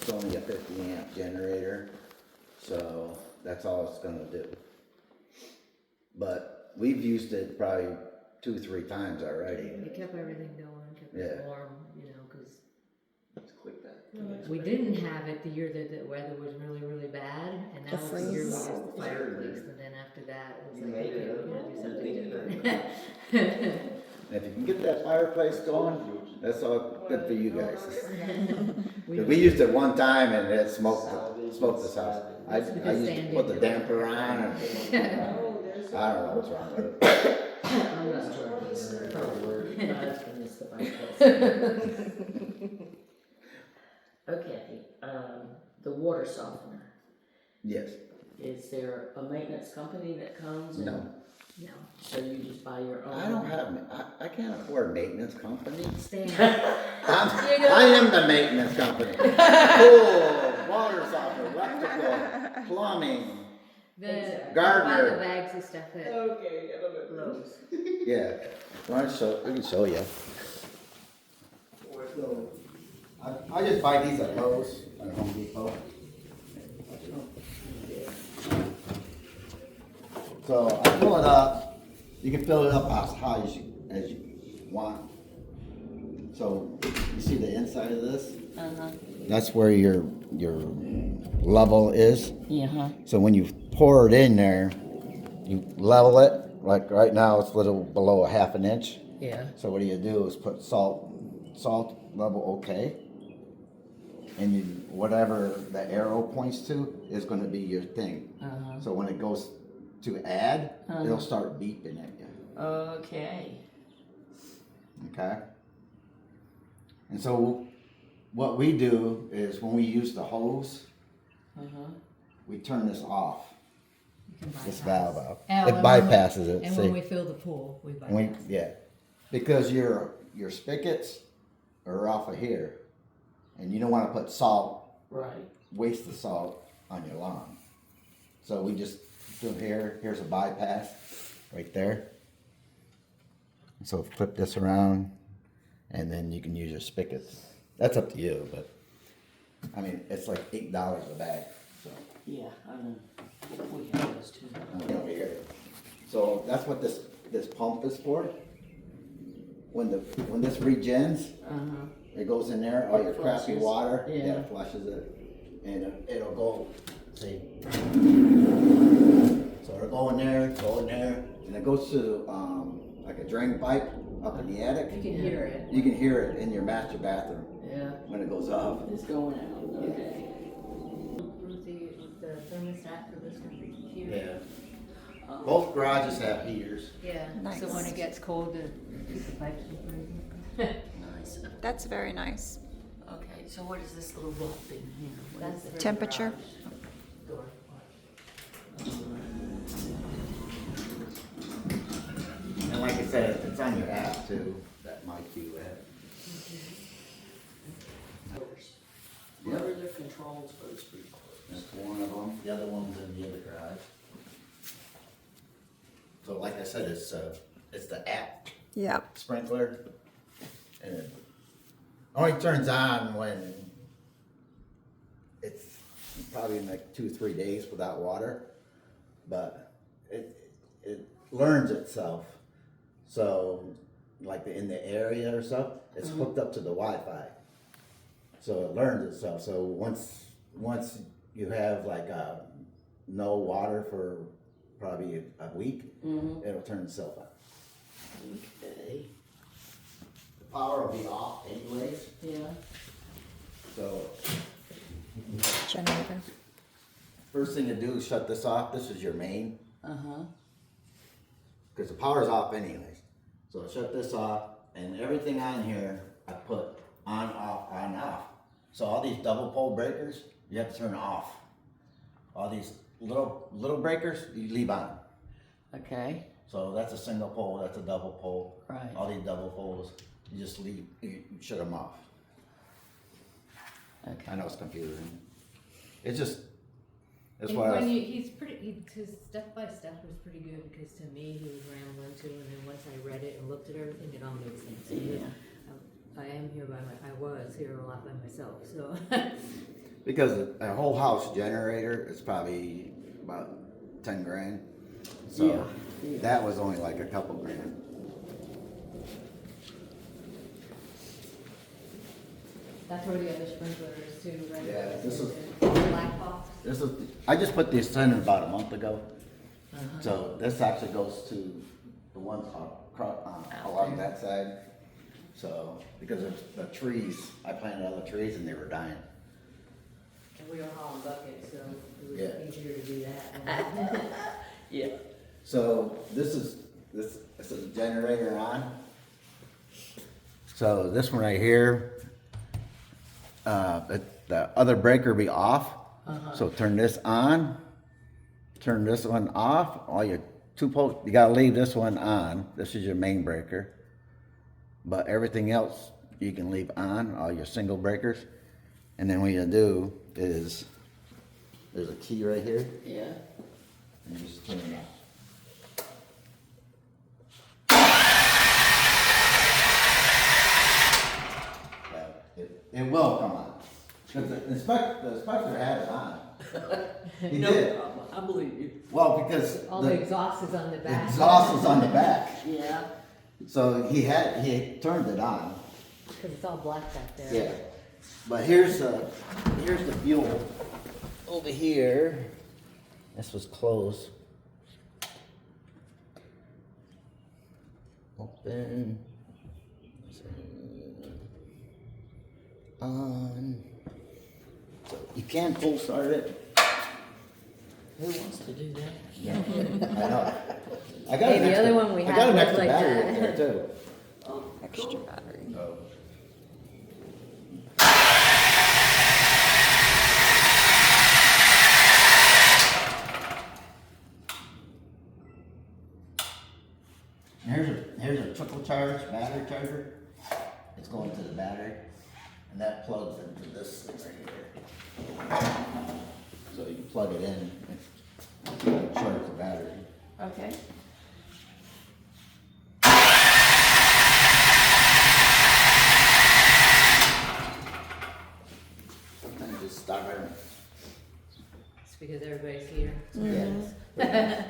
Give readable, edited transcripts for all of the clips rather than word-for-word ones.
It's only a 50 amp generator, so that's all it's gonna do. But we've used it probably 2-3 times already. It kept everything going, kept Yeah. it warm, you know, because Let's click that. we didn't have it the year that the weather was really, really bad, and that was the year we freeze. used the fireplace, and then after that, it was You like, made okay, it. we're gonna do something You different. And if you can get that fireplace going, that's all good for you guys. We used it one time and it smoked this house. I used to put the damper on and I don't know what's wrong with it. I'm not sure. It's probably word. My husband is the fireplace. Okay, the water softener. Yes. Is there a maintenance company that comes? And, No. No, So you just buy your own? I don't have, I can't afford a maintenance company. Stan. I am the maintenance company. Pool, water softener, electrical, plumbing. Gardener. Buy the bags of stuff at Okay, I don't know. Lowe's. Yeah. Why don't you we can show you. So, I just buy these at Lowe's and Home Depot. So I fill it up. You can fill it up as high as you want. So you see the inside of this? Uh-huh. That's where your level is. Yeah. So when you pour it in there, you level it. Like right now, it's a little below a half an inch. Yeah. So what you do is put salt level okay, and you, whatever the arrow points to is going to be your thing. Uh-huh. So when it goes to add, Uh-huh. it'll start beeping at you. Okay. Okay. And so what we do is when we use the hose, Uh-huh. we turn this off. You can This bypass. valve out. Oh, It and when bypasses it. And See? when we fill the pool, we bypass. Yeah, because your spigots are off of here, and you don't want to put salt, Right. waste the salt on your lawn. So we just do here. Here's a bypass right there. So flip this around, and then you can use your spigots. That's up to you, but I mean it's like $8 a bag. So Yeah, I know. We have those too. over here. So that's what this pump is for. When this regens, Uh-huh. it goes in there, all your crappy Flushes. water, Yeah. it flushes it, and it'll go, see. So it'll go in there, and it goes to, like a drain pipe up in the attic. You can hear it. You can hear it in your master bathroom Yeah. when it goes off. It's going out. Okay. With the thermostat for this computer. Yeah. Both garages have heaters. Yeah, Nice. so when it gets cold, to keep the pipes from freezing. Nice. That's very nice. Okay, so what is this little bolt thing here? What That's is the it? Temperature. Door. And like I said, it's on your app too, that MyQ app. What are the controls for the sprinklers? That's one of them. The other one's in the other garage. So like I said, it's the app Yep. sprinkler, and it only turns on when it's probably in like 2-3 days without water, but it learns itself. So like in the area or stuff, it's hooked up to the Wi-Fi, so it learns itself. So once you have like no water for probably a week, it'll turn itself on. Okay. The power will be off anyways, Yeah. so Generator. first thing to do is shut this off. This is your main, Uh-huh. because the power's off anyways. So shut this off, and everything on here I put on, off, on, off. So all these double pole breakers, you have to turn off. All these little breakers, you leave on. Okay. So that's a single pole, that's a double pole. Right. All these double poles, you just leave, you shut them off. Okay. I know it's confusing. It's just, that's And why when his step by step was pretty good, because to me he was rambling too, and then once I read it and looked at everything, it all made sense. Yeah. I am here I was here a lot by myself, so. Because a whole house generator is probably about 10 grand. So Yeah. that was only like a couple grand. That's where the other sprinkler is too, right? Yeah, this is- Black box. This is, I just put this in about a month ago. So this actually goes to the ones along that side. So, because of the trees, I planted all the trees and they were dying. And we don't haul in buckets, so it was Yeah. easier to do that. Yeah. So this is a generator on. So this one right here, the other breaker be off. So turn this on, turn this one off. All your two posts, you gotta leave this one on. This is your main breaker. But everything else you can leave on, all your single breakers. And then what you do is, there's a key right here, Yeah. and you just turn it off. It will come on. Because the inspector had it on. He No did. problem. I believe you. Well, because All the exhaust is on the the back. exhaust is on the back. Yeah. So he turned it on. Because it's all black back there. Yeah. But here's the fuel over here. This was closed. Open. On. So you can pull start it. Who wants to do that? Yeah. I know. I got Hey, an the extra- other one we I had got an was extra like battery that. up there too. Oh, Extra battery. Oh. Here's a trickle charge battery charger. It's going to the battery, and that plugs into this thing right here. So you plug it in and charge the battery. okay. And just start it. It's because everybody's here. Yeah.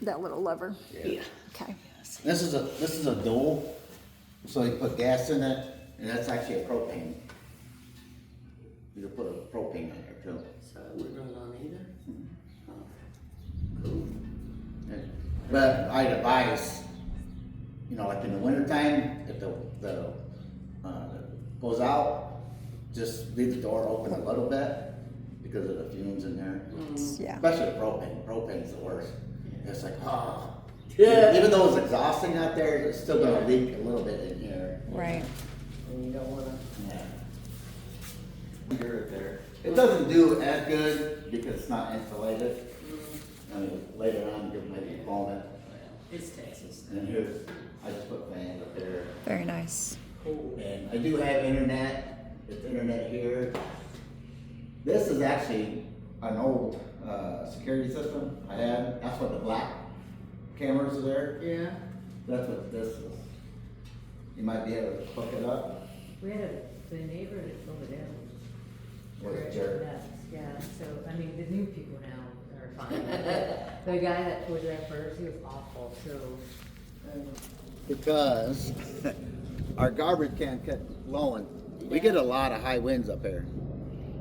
That little lever. Yeah. Okay. This is a dual, so you put gas in it, and that's actually a propane. You can put a propane in there too. So it would run on either? But I advise, you know, like in the wintertime, if the goes out, just leave the door open a little bit because of the fumes in there. Yeah. Especially propane. Propane's the worst. It's like, oh. Yeah. Even though it's exhausting out there, it's still gonna leak a little bit in here. Right. And you don't wanna Yeah. hear it there. It doesn't do as good because it's not insulated. I mean, later on, you might be blowing it. It's Texas. And here's, I just put fans up there. Very nice. Cool. And I do have internet. It's internet here. This is actually an old security system I had. That's what the black cameras are there. Yeah. That's what this is. You might be able to hook it up. We had the neighbor that's over there. What a Very jerk. nuts. Yeah, so, I mean, the new people now are fine. The guy that was there first, he was awful, so. Because our garbage can kept blowing. We get a lot of high winds up here.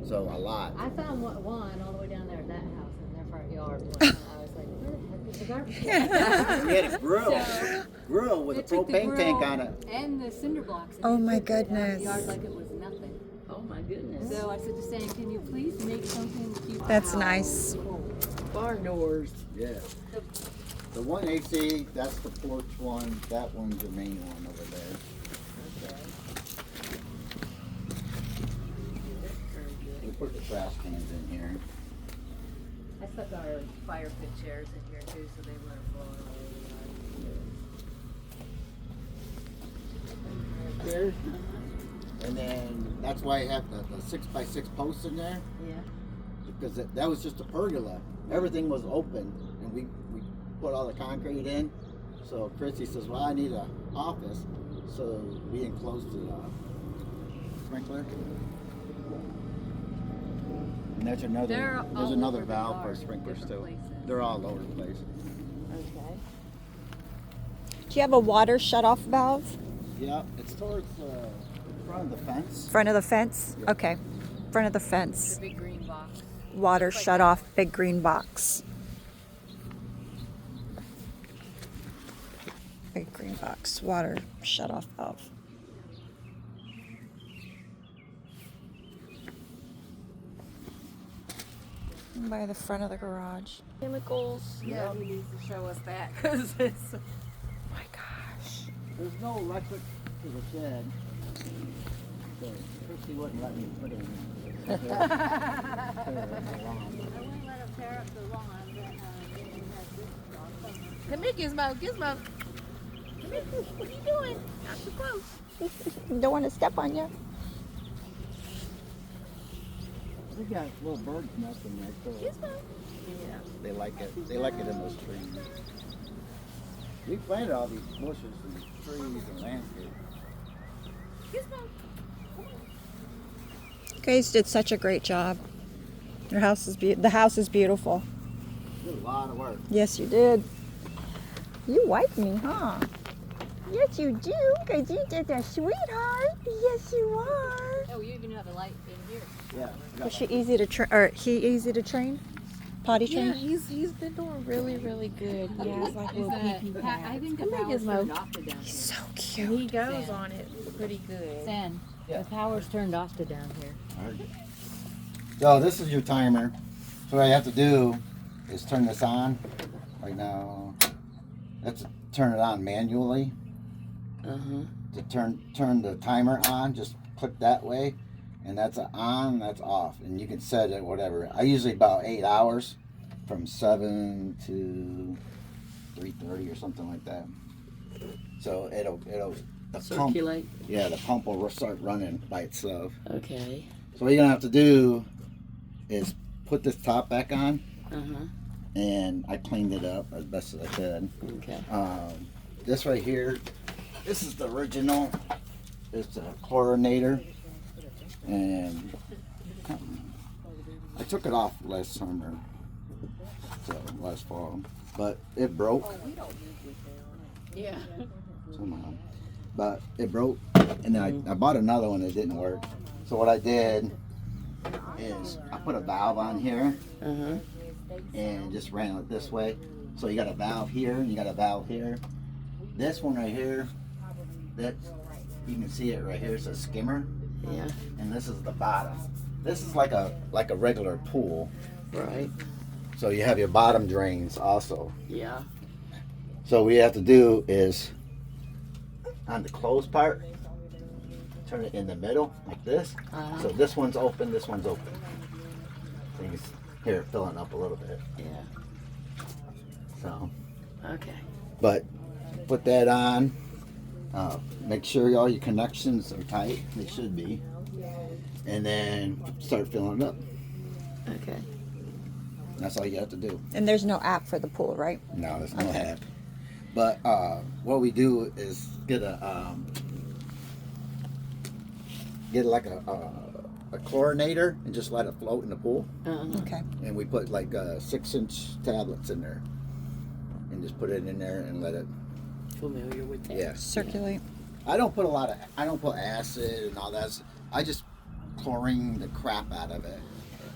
So a lot. I found one all the way down there at that house in their front yard. And I was like, where the heck is the garbage can? We had a grill. So, Grill with a They took the propane tank grill on it. and the cinder blocks. And Oh they my put it out in the goodness. Yard like it was nothing. Oh my goodness. So I said to Stan, can you please make something to keep the That's house nice. cold?" Barn doors. Yeah. The one AC, that's the porch one. That one's the main one over there. We put the trash cans in here. I stuck our fire pit chairs in here too, so they weren't blowing away. There. And then that's why I have the 6x6 posts in there. Yeah. Because that was just a pergola. Everything was open, and we put all the concrete in. So Chrissy says, well, I need an office. So we enclosed the sprinkler. And there's another valve for sprinklers too. They're all over the place. Okay. Do you have a water shut-off valve? Yeah, it's towards the front of the fence. Front of the fence? Yeah. Okay. Front of the fence. The big green box. Water shut-off, big green box. Big green box, water shut-off valve. By the front of the garage. Chemicals. Yeah, he needs to show us that because it's. Oh my gosh. There's no electric to the shed. So Chrissy wouldn't let me put it in. I wouldn't let him tear up the lawn, but then he has this dog. Come here, Gizmo. Gizmo. Come here. What are you doing? Not too close. Don't want to step on you. We got little birds nesting there too. Gizmo. Yeah, they like it. They like it in those trees. We planted all these bushes and trees and landscape. Gizmo. You guys did such a great job. Your house is the house is beautiful. Did a lot of work. Yes, you did. You like me, huh? Yes, you do, because you did a sweetheart. Yes, you are. Oh, you even have a light in here. Yeah. Was she easy to train, or he easy to train? Potty Yeah, train? he's been doing really good. He has like little pee pee I pads. think the Come here, power's Gizmo. turned off to down here. So And cute. he goes Sam. on it pretty good. Sam, Yeah. the power's turned off to down here. So this is your timer. So what I have to do is turn this on. Right now, let's turn it on manually. To turn the timer on, just click that way, and that's an on, that's off, and you can set it whatever. I usually about 8 hours, from 7 to 3:30 or something like that. So it'll the pump, Circulate. yeah, the pump will start running by itself. Okay. So what you're gonna have to do is put this top back on, and I cleaned it up as best as I could. Okay. This right here, this is the original. It's a chlorinator, and I took it off last summer, so last fall, but it broke Yeah. somehow. But it broke, and then I bought another one that didn't work. So what I did is I put a valve on here and just ran it this way. So you got a valve here and you got a valve here. This one right here, that you can see it right here. It's a skimmer, Yeah. and this is the bottom. This is like a regular pool. Right. So you have your bottom drains also. Yeah. So what you have to do is on the closed part, turn it in the middle like this. So this one's open, this one's open. So you can hear it filling up a little bit. Yeah. So, Okay. but put that on. Make sure all your connections are tight. They should be. And then start filling it up. Okay. That's all you have to do. And there's no app for the pool, right? No, there's no app. But what we do is get like a chlorinator and just let it float in the pool. Okay. And we put like 6-inch tablets in there and just put it in there and let it. Familiar with that. Yeah. Circulate. I don't put acid and all that. I just chlorine the crap out of it.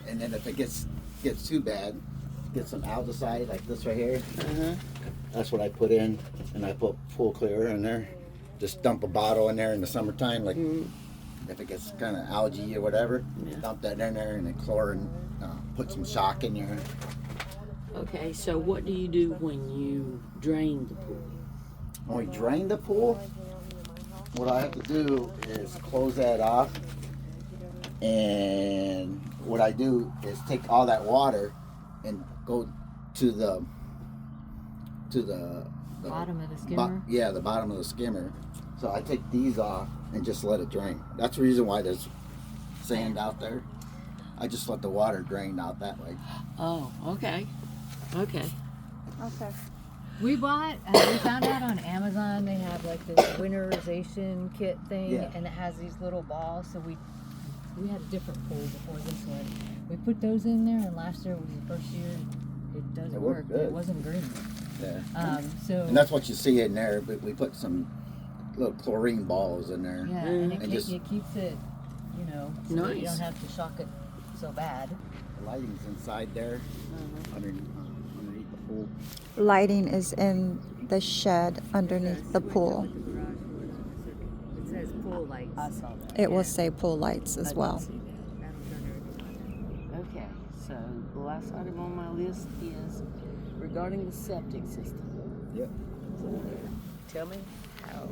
And then if it gets too bad, get some algicide like this right here. That's what I put in, and I put full clear in there. Just dump a bottle in there in the summertime, like if it gets kind of algae or whatever, dump that in there and then chlorine. Put some shock in there. Okay, so what do you do when you drain the pool? When we drain the pool, what I have to do is close that off, and what I do is take all that water and go to the Bottom of the skimmer? yeah, the bottom of the skimmer. So I take these off and just let it drain. That's the reason why there's sand out there. I just let the water drain out that way. Oh, okay. Okay. Okay. We found out on Amazon they have like this winterization kit thing, Yeah. and it has these little balls. So we had a different pool before this one. We put those in there, and last year was the first year it doesn't It work. worked good. It wasn't green. Yeah. So And that's what you see in there, but we put some little chlorine balls in there. yeah, and And it just- keeps it, so that you Nice. don't have to shock it so bad. The lighting's inside there, underneath the pool. Lighting is in the shed underneath the pool. It says pool lights. I saw that. It will say pool lights as well. Okay, so the last item on my list is regarding the septic system. Yep. Tell me how